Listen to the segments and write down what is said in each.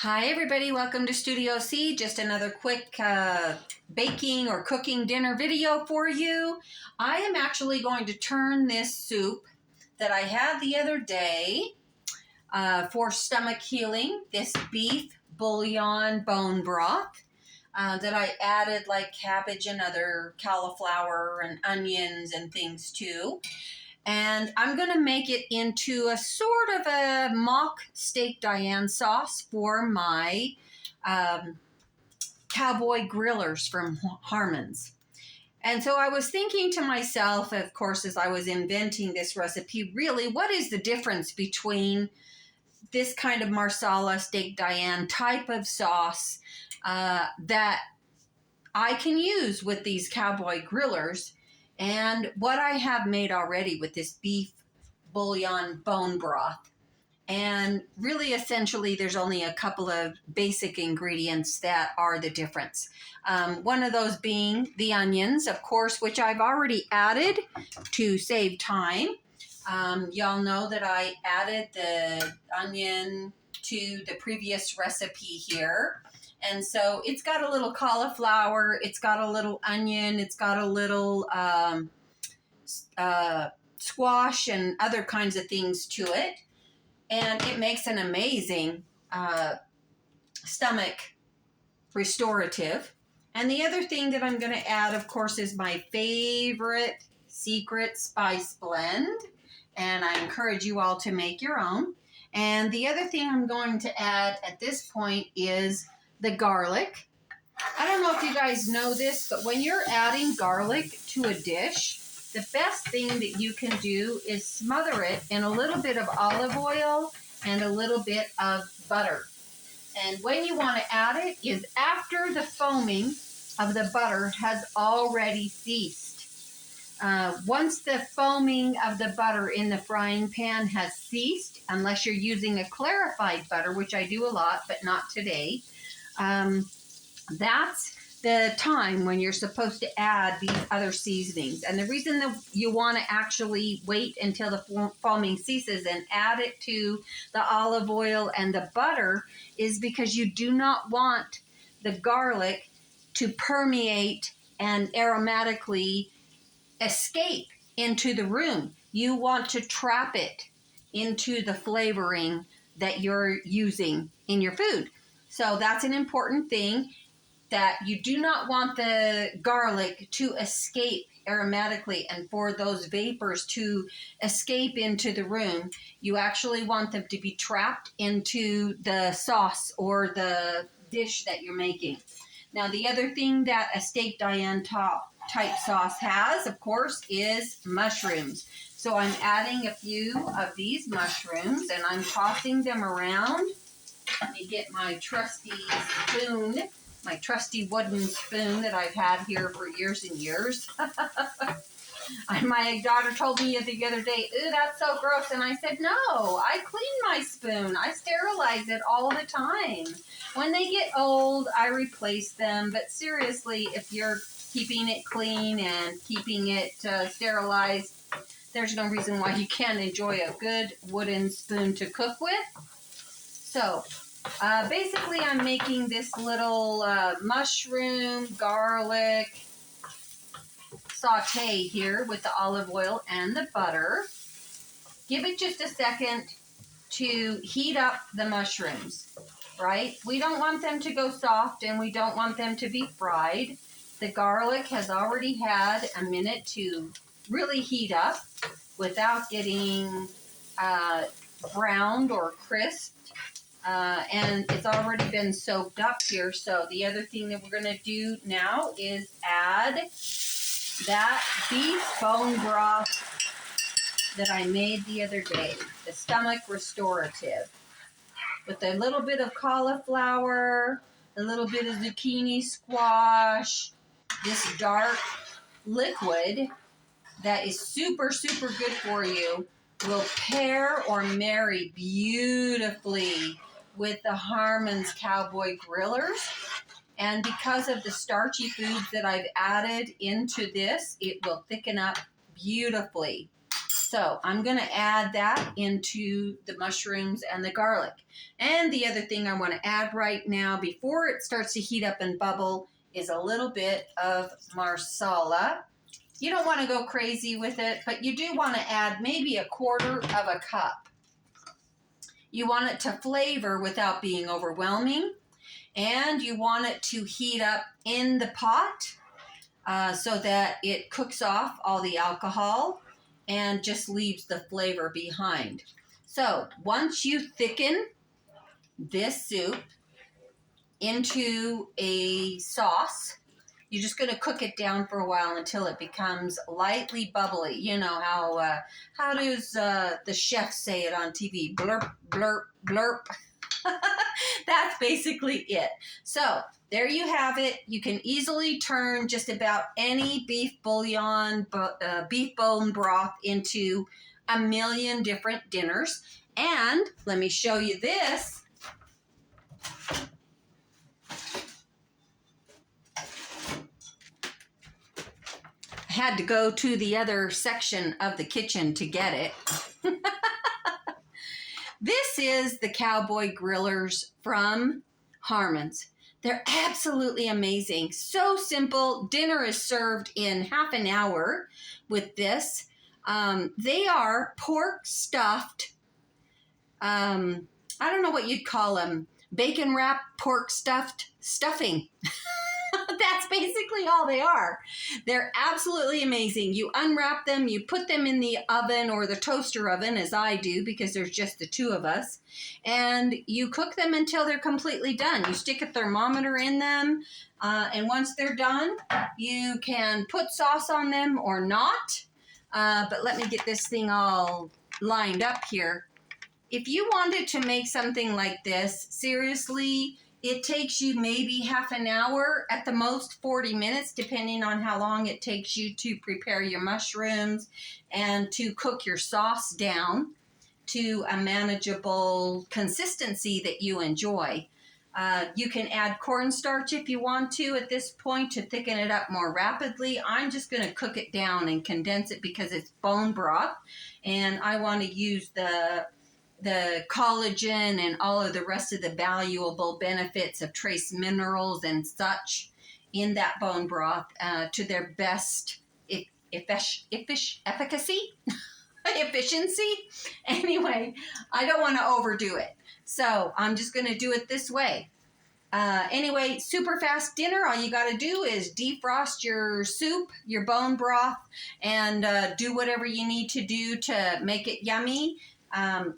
Hi everybody, welcome to Studio C. Just another quick baking or cooking dinner video for you. I am actually going to turn this soup that I had the other day for stomach healing, this beef bouillon bone broth that I added like cabbage and other cauliflower and onions and things too. And I'm going to make it into a sort of a mock steak Diane sauce for my cowboy grillers from Harmons. And so I was thinking to myself, of course, as I was inventing this recipe, really, what is the difference between this kind of marsala steak Diane type of sauce that I can use with these cowboy grillers and what I have made already with this beef bouillon bone broth. And really, essentially, there's only a couple of basic ingredients that are the difference. One of those being the onions, of course, which I've already added to save time. Y'all know that I added the onion to the previous recipe here. And so it's got a little cauliflower, it's got a little onion, it's got a little squash and other kinds of things to it. And it makes an amazing stomach restorative. And the other thing that I'm going to add, of course, is my favorite secret spice blend. And I encourage you all to make your own. And the other thing I'm going to add at this point is the garlic. I don't know if you guys know this, but when you're adding garlic to a dish, the best thing that you can do is smother it in a little bit of olive oil and a little bit of butter. And when you want to add it is after the foaming of the butter has already ceased. Once the foaming of the butter in the frying pan has ceased, unless you're using a clarified butter, which I do a lot, but not today, that's the time when you're supposed to add these other seasonings. And the reason that you want to actually wait until the foaming ceases and add it to the olive oil and the butter is because you do not want the garlic to permeate and aromatically escape into the room. You want to trap it into the flavoring that you're using in your food. So that's an important thing, that you do not want the garlic to escape aromatically and for those vapors to escape into the room. You actually want them to be trapped into the sauce or the dish that you're making. Now, the other thing that a steak Diane type sauce has, of course, is mushrooms. So I'm adding a few of these mushrooms and I'm tossing them around. Let me get my trusty spoon, my trusty wooden spoon that I've had here for years and years. My daughter told me the other day, "Ooh, that's so gross." And I said, "No, I clean my spoon. I sterilize it all the time. When they get old, I replace them. But seriously, if you're keeping it clean and keeping it sterilized, there's no reason why you can't enjoy a good wooden spoon to cook with." So basically I'm making this little mushroom, garlic saute here with the olive oil and the butter. Give it just a second to heat up the mushrooms, right? We don't want them to go soft and we don't want them to be fried. The garlic has already had a minute to really heat up without getting browned or crisped. And it's already been soaked up here. So the other thing that we're going to do now is add that beef bone broth that I made the other day, the stomach restorative, with a little bit of cauliflower, a little bit of zucchini squash, this dark liquid that is super, super good for you, will pair or marry beautifully with the Harmons cowboy grillers. And because of the starchy foods that I've added into this, it will thicken up beautifully. So I'm going to add that into the mushrooms and the garlic. And the other thing I want to add right now before it starts to heat up and bubble is a little bit of marsala. You don't want to go crazy with it, but you do want to add maybe 1/4 of a cup. You want it to flavor without being overwhelming, and you want it to heat up in the pot so that it cooks off all the alcohol and just leaves the flavor behind. So once you thicken this soup into a sauce, you're just going to cook it down for a while until it becomes lightly bubbly. You know how does the chef say it on TV? Blurp, blurp, blurp. That's basically it. So there you have it. You can easily turn just about any beef bouillon, beef bone broth into a million different dinners. And let me show you this. Had to go to the other section of the kitchen to get it. This is the cowboy grillers from Harmons. They're absolutely amazing. So simple. Dinner is served in half an hour with this. They are pork stuffed, I don't know what you'd call them, bacon wrapped pork stuffed stuffing. That's basically all they are. They're absolutely amazing. You unwrap them, you put them in the oven or the toaster oven, as I do, because there's just the two of us, and you cook them until they're completely done. You stick a thermometer in them, and once they're done, you can put sauce on them or not. But let me get this thing all lined up here. If you wanted to make something like this, seriously, it takes you maybe half an hour, at the most 40 minutes, depending on how long it takes you to prepare your mushrooms and to cook your sauce down to a manageable consistency that you enjoy. You can add cornstarch if you want to at this point to thicken it up more rapidly. I'm just going to cook it down and condense it because it's bone broth, and I want to use the collagen and all of the rest of the valuable benefits of trace minerals and such in that bone broth to their best efficacy. Efficiency. Anyway, I don't want to overdo it. So I'm just going to do it this way. Anyway, super fast dinner. All you got to do is defrost your soup, your bone broth, and do whatever you need to do to make it yummy.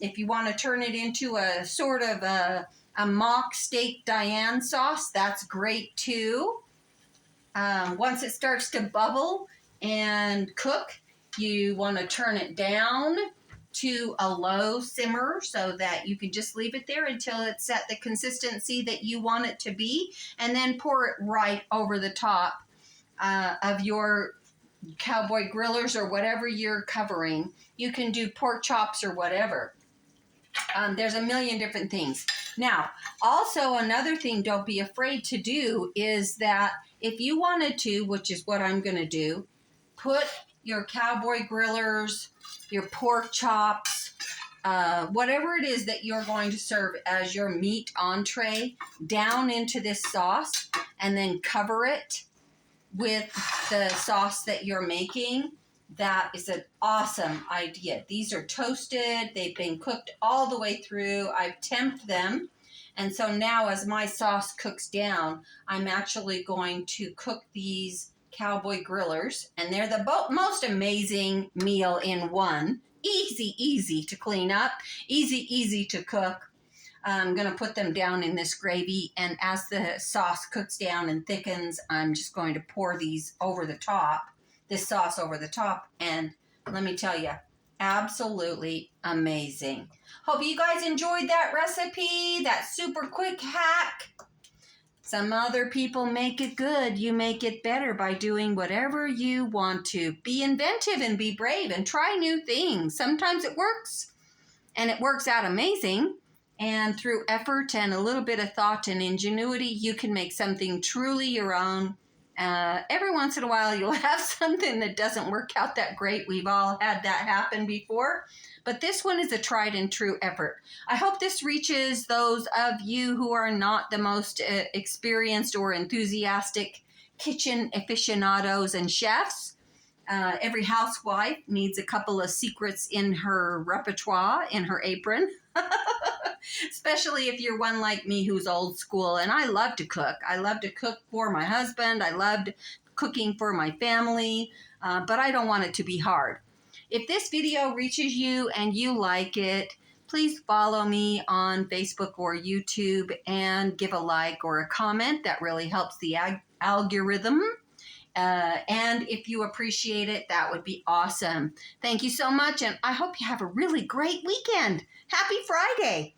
If you want to turn it into a sort of a mock steak Diane sauce, that's great too. Once it starts to bubble and cook, you want to turn it down to a low simmer so that you can just leave it there until it's at the consistency that you want it to be, and then pour it right over the top of your cowboy grillers or whatever you're covering. You can do pork chops or whatever. There's a million different things. Now, also another thing don't be afraid to do is that if you wanted to, which is what I'm going to do, put your cowboy grillers, your pork chops, whatever it is that you're going to serve as your meat entree down into this sauce and then cover it with the sauce that you're making. That is an awesome idea. These are toasted. They've been cooked all the way through. I've temped them. And so now as my sauce cooks down, I'm actually going to cook these cowboy grillers. And they're the most amazing meal in one. Easy to clean up. Easy to cook. I'm going to put them down in this gravy. And as the sauce cooks down and thickens, I'm just going to pour these over the top. This sauce over the top, and let me tell you, absolutely amazing. Hope you guys enjoyed that recipe, that super quick hack. Some other people make it good. You make it better by doing whatever you want to. Be inventive and be brave and try new things. Sometimes it works, and it works out amazing. And through effort and a little bit of thought and ingenuity, you can make something truly your own Every once in a while, you'll have something that doesn't work out that great. We've all had that happen before. But this one is a tried and true effort. I hope this reaches those of you who are not the most experienced or enthusiastic kitchen aficionados and chefs. Every housewife needs a couple of secrets in her repertoire, in her apron. Especially if you're one like me who's old school. And I love to cook. I love to cook for my husband. I loved cooking for my family. But I don't want it to be hard. If this video reaches you and you like it, please follow me on Facebook or YouTube and give a like or a comment. That really helps the algorithm. And if you appreciate it, that would be awesome. Thank you so much, and I hope you have a really great weekend. Happy Friday!